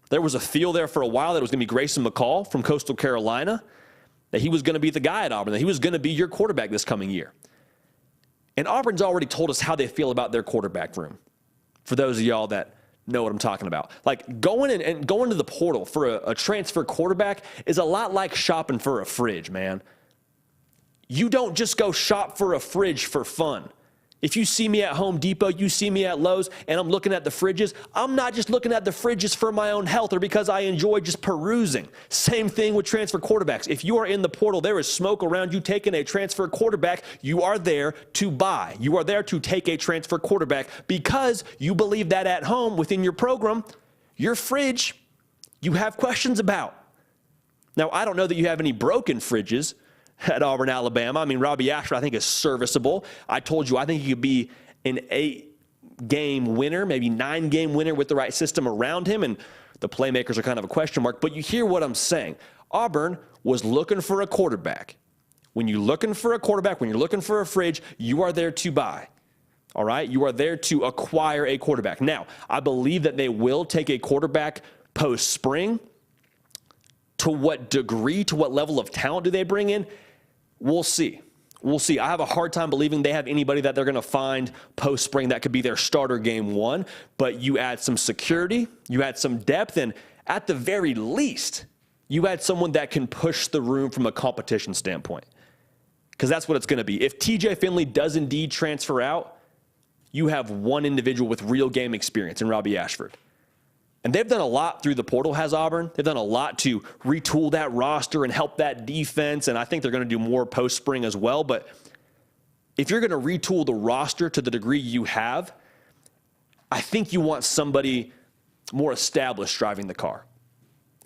There was a feel there for a while that it was going to be Grayson McCall from Coastal Carolina, that he was going to be the guy at Auburn, that he was going to be your quarterback this coming year. And Auburn's already told us how they feel about their quarterback room, for those of y'all that know what I'm talking about. Like going to the portal for a transfer quarterback is a lot like shopping for a fridge, man. You don't just go shop for a fridge for fun. If you see me at Home Depot, you see me at Lowe's, and I'm looking at the fridges, I'm not just looking at the fridges for my own health or because I enjoy just perusing. Same thing with transfer quarterbacks. If you are in the portal, there is smoke around you taking a transfer quarterback. You are there to buy. You are there to take a transfer quarterback because you believe that at home within your program, your fridge, you have questions about. Now, I don't know that you have any broken fridges at Auburn, Alabama. I mean, Robbie Ashford, I think, is serviceable. I told you, I think he could be an 8-game winner, maybe 9-game winner with the right system around him, and the playmakers are kind of a question mark. But you hear what I'm saying. Auburn was looking for a quarterback. When you're looking for a quarterback, when you're looking for a fridge, you are there to buy. All right? You are there to acquire a quarterback. Now, I believe that they will take a quarterback post-spring. To what degree, to what level of talent do they bring in? We'll see. We'll see. I have a hard time believing they have anybody that they're going to find post-spring that could be their starter game one. But you add some security, you add some depth, and at the very least, you add someone that can push the room from a competition standpoint. Because that's what it's going to be. If TJ Finley does indeed transfer out, you have one individual with real game experience in Robbie Ashford. And they've done a lot through the portal, has Auburn. They've done a lot to retool that roster and help that defense, and I think they're going to do more post-spring as well. But if you're going to retool the roster to the degree you have, I think you want somebody more established driving the car,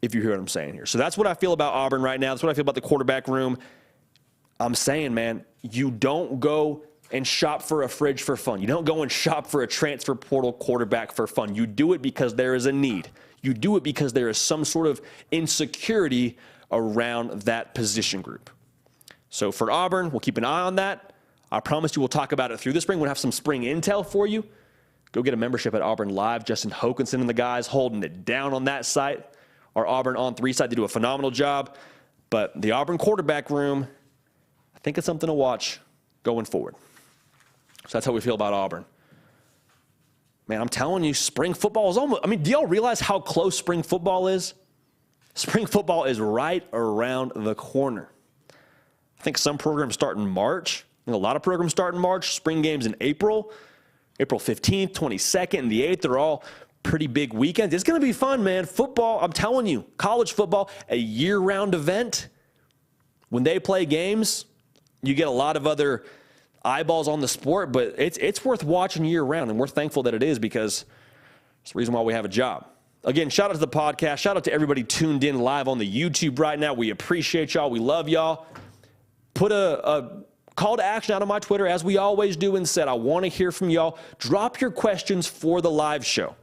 if you hear what I'm saying here. So that's what I feel about Auburn right now. That's what I feel about the quarterback room. I'm saying, man, you don't go and shop for a fridge for fun. You don't go and shop for a transfer portal quarterback for fun. You do it because there is a need. You do it because there is some sort of insecurity around that position group. So for Auburn, we'll keep an eye on that. I promise you we'll talk about it through the spring. We'll have some spring intel for you. Go get a membership at Auburn Live. Justin Hokanson and the guys holding it down on that site. Our Auburn On 3 site, they do a phenomenal job. But the Auburn quarterback room, I think it's something to watch going forward. So that's how we feel about Auburn. Man, I'm telling you, spring football is almost, do y'all realize how close spring football is? Spring football is right around the corner. I think some programs start in March. A lot of programs start in March. Spring games in April 15th, 22nd, and the 8th. They're all pretty big weekends. It's going to be fun, man. Football, I'm telling you, college football, a year-round event. when they play games, you get a lot of other eyeballs on the sport, but it's worth watching year round, and we're thankful that it is because it's the reason why we have a job. Again, shout out to the podcast. Shout out to everybody tuned in live on the YouTube right now. We appreciate y'all. We love y'all. Put a call to action out on my Twitter, as we always do, and said, I want to hear from y'all. Drop your questions for the live show.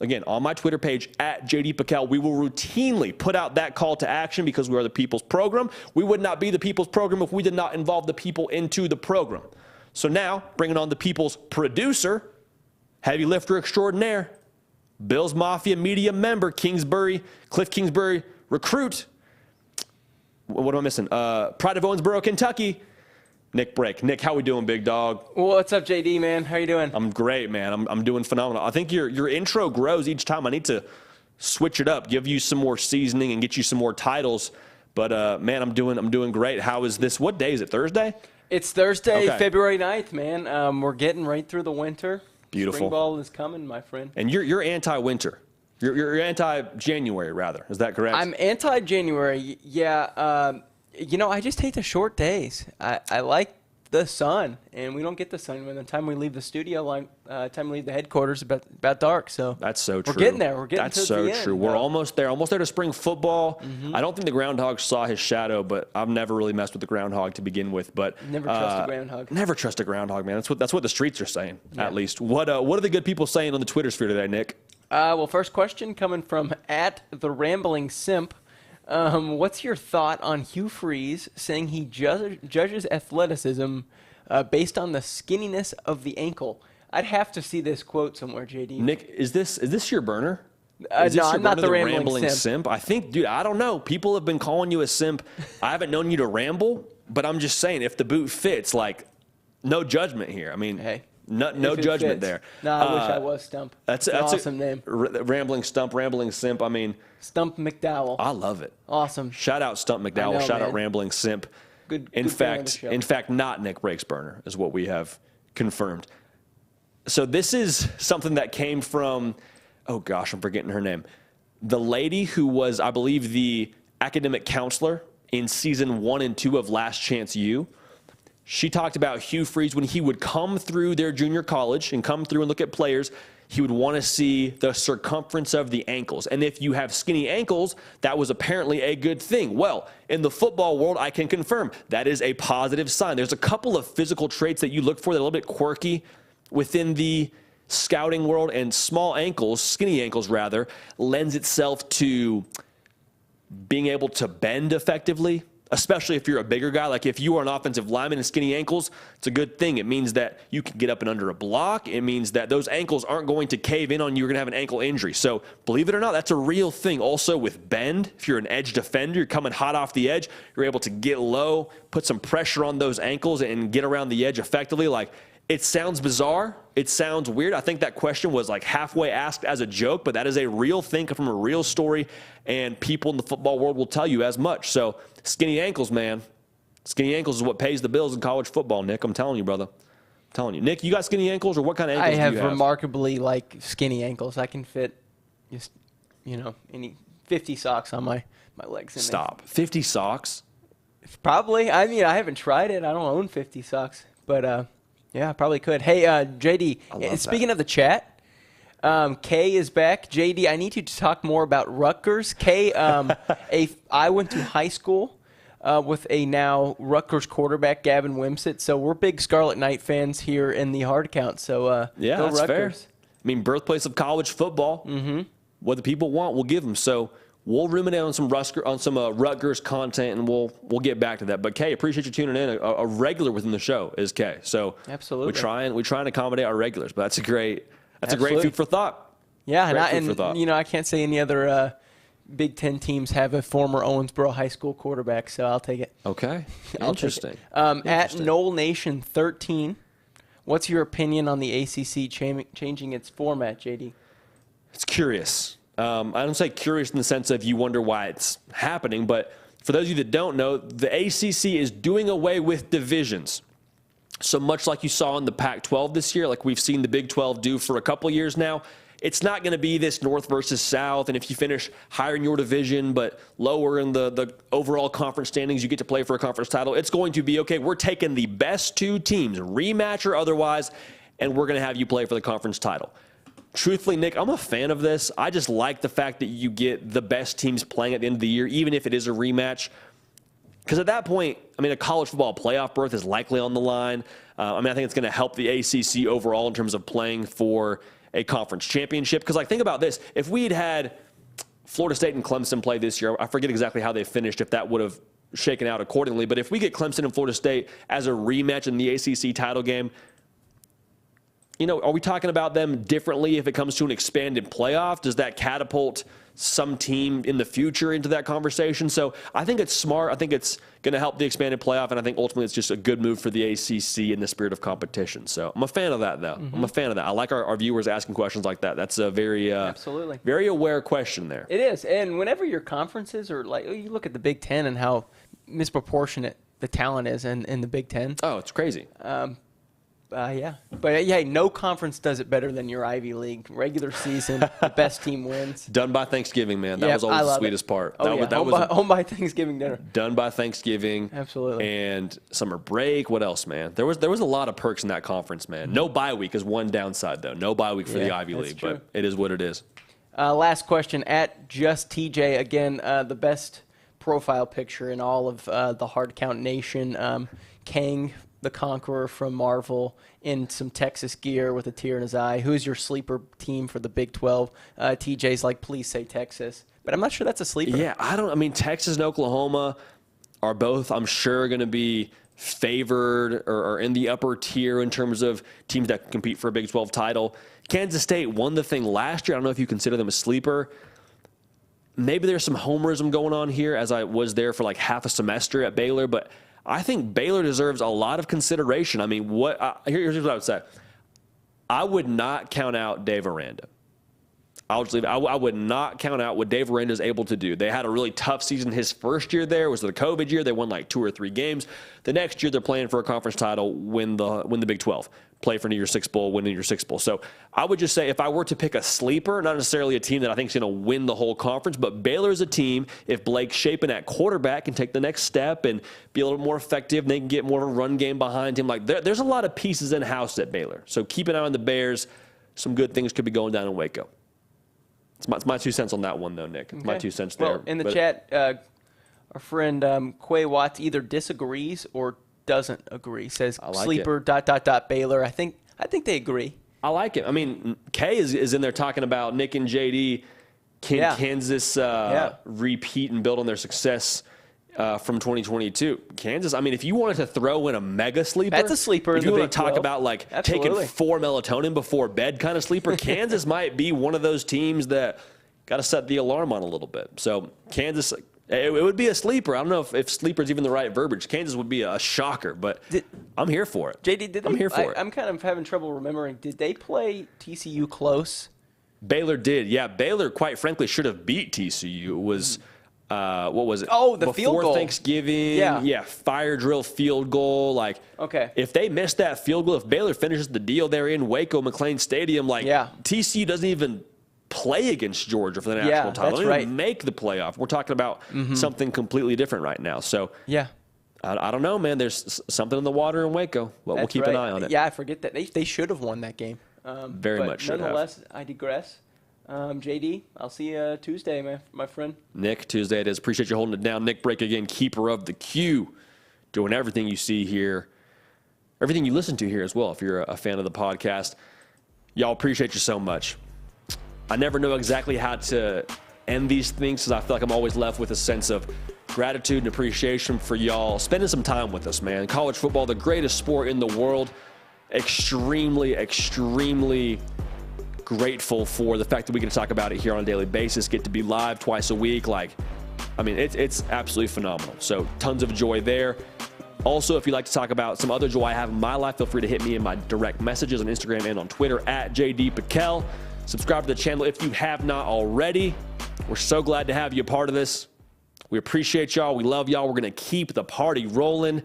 Again, on my Twitter page, at JD Piquel, we will routinely put out that call to action because we are the people's program. We would not be the people's program if we did not involve the people into the program. So now, bringing on the people's producer, heavy lifter extraordinaire, Bills Mafia media member, Cliff Kingsbury recruit. What am I missing? Pride of Owensboro, Kentucky, Nick Brake. Nick, how we doing, big dog? What's up, JD, man? How you doing? I'm great, man. I'm doing phenomenal. I think your intro grows each time. I need to switch it up, give you some more seasoning, and get you some more titles. But, man, I'm doing great. How is this? What day is it, Thursday? It's Thursday, okay. February 9th, man. We're getting right through the winter. Beautiful. Spring ball is coming, my friend. And you're anti-winter. You're anti-January, rather. Is that correct? I'm anti-January, yeah. I just hate the short days. I like the sun, and we don't get the sun when the time we leave the studio, time we leave the headquarters, about dark. So that's so true. We're getting there. We're getting that's to so the end. True. We're almost there to spring football. I don't think the groundhog saw his shadow, but I've never really messed with the groundhog to begin with. But never trust a groundhog. Never trust a groundhog, man. That's what the streets are saying, at least. What are the good people saying on the Twitter sphere today, Nick? Well, first question coming from @TheRamblingSimp. What's your thought on Hugh Freeze saying he judges athleticism based on the skinniness of the ankle? I'd have to see this quote somewhere, JD. Nick, is this your burner? No, I'm not the rambling simp. I think, dude, I don't know. People have been calling you a simp. I haven't known you to ramble, but I'm just saying, if the boot fits, no judgment here. I mean, hey. No judgment there. No, I wish I was Stump. That's an awesome name. Rambling Stump, Rambling Simp. I mean, Stump McDowell. I love it. Awesome. Shout out Stump McDowell. Shout out Rambling Simp. In fact, not Nick Brake's burner is what we have confirmed. So this is something that came from, oh gosh, I'm forgetting her name. The lady who was, I believe, the academic counselor in season 1 and 2 of Last Chance U. She talked about Hugh Freeze when he would come through their junior college and come through and look at players, he would want to see the circumference of the ankles. And if you have skinny ankles, that was apparently a good thing. Well, in the football world, I can confirm that is a positive sign. There's a couple of physical traits that you look for that are a little bit quirky within the scouting world, and small ankles, skinny ankles rather, lends itself to being able to bend effectively. Especially if you're a bigger guy. Like if you are an offensive lineman and skinny ankles, it's a good thing. It means that you can get up and under a block. It means that those ankles aren't going to cave in on you. You're going to have an ankle injury. So believe it or not, that's a real thing. Also with bend, if you're an edge defender, you're coming hot off the edge, you're able to get low, put some pressure on those ankles and get around the edge effectively. It sounds bizarre. It sounds weird. I think that question was halfway asked as a joke, but that is a real thing from a real story, and people in the football world will tell you as much. So skinny ankles, man. Skinny ankles is what pays the bills in college football, Nick. I'm telling you, brother. I'm telling you. Nick, you got skinny ankles, or what kind of ankles do you have? I have remarkably skinny ankles. I can fit just, any 50 socks on my legs. Stop. 50 socks? Probably. I mean, I haven't tried it. I don't own 50 socks, but yeah, I probably could. Hey, JD, speaking of the chat, Kay is back. JD, I need you to talk more about Rutgers. Kay, I went to high school with a now Rutgers quarterback, Gavin Wimsatt, so we're big Scarlet Knight fans here in the hard count. So yeah, go that's Rutgers. Fair. I mean, birthplace of college football. Mm-hmm. What the people want, we'll give them. So we'll ruminate on some Rutgers content, and we'll get back to that. But Kay, appreciate you tuning in. A regular within the show is Kay. So absolutely, we try and accommodate our regulars. But that's a great food for thought. Yeah, I can't say any other Big Ten teams have a former Owensboro High School quarterback, so I'll take it. Okay, interesting. At Knoll Nation 13, what's your opinion on the ACC changing its format, JD? It's curious. I don't say curious in the sense of you wonder why it's happening, but for those of you that don't know, the ACC is doing away with divisions. So much like you saw in the Pac-12 this year, like we've seen the Big 12 do for a couple years now, it's not going to be this North versus South. And if you finish higher in your division but lower in the overall conference standings, you get to play for a conference title. It's going to be, okay, we're taking the best two teams, rematch or otherwise, and we're going to have you play for the conference title. Truthfully, Nick, I'm a fan of this. I just like the fact that you get the best teams playing at the end of the year, even if it is a rematch. Because at that point, I mean, a college football playoff berth is likely on the line. I think it's going to help the ACC overall in terms of playing for a conference championship. Because, think about this. If we had Florida State and Clemson play this year, I forget exactly how they finished, if that would have shaken out accordingly. But if we get Clemson and Florida State as a rematch in the ACC title game, are we talking about them differently if it comes to an expanded playoff? Does that catapult some team in the future into that conversation? So I think it's smart. I think it's going to help the expanded playoff, and I think ultimately it's just a good move for the ACC in the spirit of competition. So I'm a fan of that, though. I'm a fan of that. I like our viewers asking questions like that. That's a very absolutely very aware question there. It is. And whenever your conferences are you look at the Big Ten and how misproportionate the talent is in the Big Ten. Oh, it's crazy. Yeah. But, no conference does it better than your Ivy League. Regular season, the best team wins. Done by Thanksgiving, man. That was always the sweetest part. Home by Thanksgiving dinner. Done by Thanksgiving. Absolutely. And summer break. What else, man? There was a lot of perks in that conference, man. No bye week is one downside, though. No bye week for the Ivy League, true. But it is what it is. Last question. At Just TJ, again, the best profile picture in all of the Hard Count Nation. Kang, the Conqueror from Marvel, in some Texas gear with a tear in his eye. Who's your sleeper team for the Big 12? TJ's like, please say Texas. But I'm not sure that's a sleeper. Yeah, Texas and Oklahoma are both, I'm sure, going to be favored or in the upper tier in terms of teams that compete for a Big 12 title. Kansas State won the thing last year. I don't know if you consider them a sleeper. Maybe there's some homerism going on here, as I was there for half a semester at Baylor, but I think Baylor deserves a lot of consideration. Here's what I would say. I would not count out Dave Aranda. I'll just leave it. I would not count out what Dave Aranda is able to do. They had a really tough season. His first year there was the COVID year. They won 2 or 3 games. The next year they're playing for a conference title, win the Big 12, play for New Year's Six Bowl, win the New Year's Six Bowl. So I would just say, if I were to pick a sleeper, not necessarily a team that I think is going to win the whole conference, but Baylor is a team, if Blake Shapen at quarterback can take the next step and be a little more effective, they can get more of a run game behind him. There's a lot of pieces in-house at Baylor. So keep an eye on the Bears. Some good things could be going down in Waco. It's my 2 cents on that one, though, Nick. It's my 2 cents there. Well, in the chat, our friend Quay Watts either disagrees or doesn't agree. Says sleeper ... Baylor. I think they agree. I like it. Kay is in there talking about Nick and JD. Can Kansas repeat and build on their success from 2022? Kansas, if you wanted to throw in a mega sleeper. That's a sleeper. If you want to talk 12. about taking 4 melatonin before bed kind of sleeper, Kansas might be one of those teams that got to set the alarm on a little bit. So Kansas, it would be a sleeper. I don't know if sleeper is even the right verbiage. Kansas would be a shocker, but I'm here for it. JD, I'm here for it. I'm kind of having trouble remembering. Did they play TCU close? Baylor did. Yeah, Baylor, quite frankly, should have beat TCU. It was, what was it? Oh, the field goal. Before Thanksgiving. Yeah, fire drill field goal. Okay. If they miss that field goal, if Baylor finishes the deal there in Waco McLean Stadium, TCU doesn't even play against Georgia for the national title. That's They don't right. even make the playoff. We're talking about something completely different right now. So I don't know, man. There's something in the water in Waco. Well, we'll keep an eye on it. Yeah, I forget that. They should have won that game. Very much should have. Nonetheless, I digress. JD, I'll see you Tuesday, my friend. Nick, Tuesday it is. Appreciate you holding it down. Nick Brake again, keeper of the queue, doing everything you see here, everything you listen to here as well, if you're a fan of the podcast. Y'all, appreciate you so much. I never know exactly how to end these things because I feel like I'm always left with a sense of gratitude and appreciation for y'all spending some time with us, man. College football, the greatest sport in the world. Extremely, extremely grateful for the fact that we get to talk about it here on a daily basis, get to be live twice a week. It's absolutely phenomenal. So tons of joy there. Also, if you'd like to talk about some other joy I have in my life, feel free to hit me in my direct messages on Instagram and on Twitter at JD Piquel. Subscribe to the channel if you have not already. We're so glad to have you a part of this. We appreciate y'all. We love y'all. We're going to keep the party rolling.